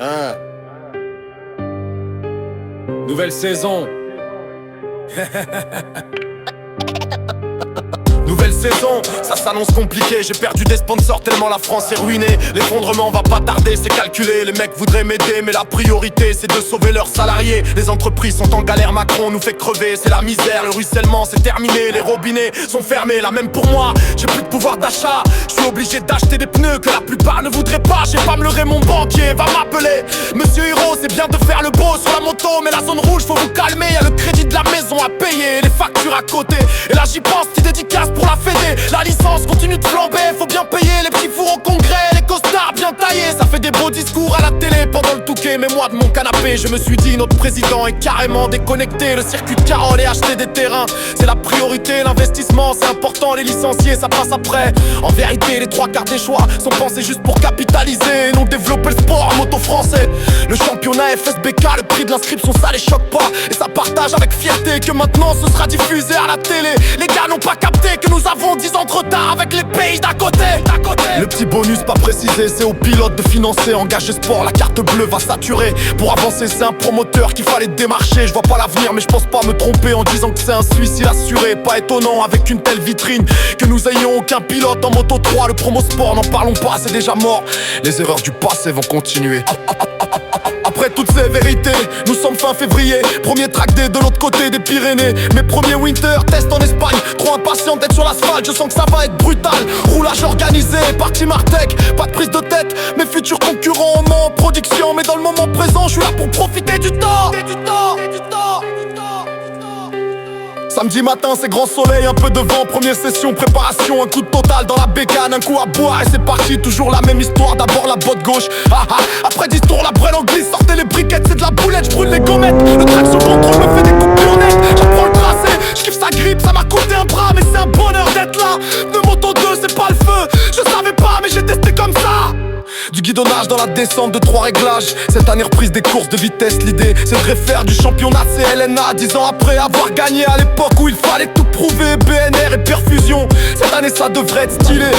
Hein. Nouvelle saison. Nouvelle saison, ça s'annonce compliqué. J'ai perdu des sponsors tellement la France est ruinée. L'effondrement va pas tarder, c'est calculé. Les mecs voudraient m'aider, mais la priorité c'est de sauver leurs salariés. Les entreprises sont en galère, Macron nous fait crever. C'est la misère, le ruissellement c'est terminé. Les robinets sont fermés, là même pour moi j'ai plus de pouvoir d'achat. Je suis obligé d'acheter des pneus que la plupart ne voudraient pas. J'ai pas me leurrer, mon banquier va m'appeler Monsieur Hiro, c'est bien de faire le beau sur la moto, mais la zone rouge faut vous calmer. Y'a le crédit de la maison à payer, les factures à côté. Et là j'y pense, petite dédicace pour la fédé. La licence continue de flamber, faut bien payer les petits fours au congrès, les costards bien taillés. Ça fait des beaux discours à la télé pendant le touquet, mais moi de mon canapé je me suis dit notre président est carrément déconnecté. Le circuit de Carole et acheter des terrains, c'est la priorité. L'investissement c'est important, les licenciés ça passe après. En vérité les trois quarts des choix sont pensés juste pour capitaliser et non développer le sport en moto français. Le championnat FSBK, le prix de l'inscription ça les choque pas. Et ça partage avec fierté que maintenant ce sera diffusé à la télé. Les gars n'ont pas capté que nous avons 10 ans de retard avec les pays d'à côté. Le petit bonus pas précisé, c'est aux pilotes de financer. Engagé sport, la carte bleue va saturer. Pour avancer c'est un promoteur qu'il fallait démarcher. Je vois pas l'avenir mais je pense pas me tromper en disant que c'est un suicide assuré. Pas étonnant avec une telle vitrine que nous ayons aucun pilote en moto 3. Le promo sport, n'en parlons pas, c'est déjà mort. Les erreurs du passé vont continuer. Après toutes ces vérités, nous sommes fin février. Premier track day de l'autre côté des Pyrénées. Mes premiers winter test en Espagne. Trop impatient d'être sur l'asphalte, je sens que ça va être brutal. Roulage organisé, parti Martech. Pas de prise de tête, mes futurs concurrents en production. Mais dans le moment présent, je suis là pour profiter du temps. Samedi matin c'est grand soleil, un peu de vent, première session, préparation, un coup de total dans la bécane, un coup à boire et c'est parti, toujours la même histoire, d'abord la botte gauche, après 10 tours la brêle en glisse, sortez les briquettes, c'est de la boulette, je brûle les gommettes, le track sur contrôle me fait des coupures nettes, j'apprends le tracé, je kiffe sa grippe, ça m'a coûté un bras, mais c'est un bonheur d'être là, de moto 2 c'est pas le feu, je savais pas mais j'ai testé comme ça. Du guidonnage dans la descente de 3 réglages. Cette année reprise des courses de vitesse. L'idée c'est de refaire du championnat CLNA 10 ans après avoir gagné à l'époque où il fallait tout prouver. BNR et perfusion. Cette année ça devrait être stylé.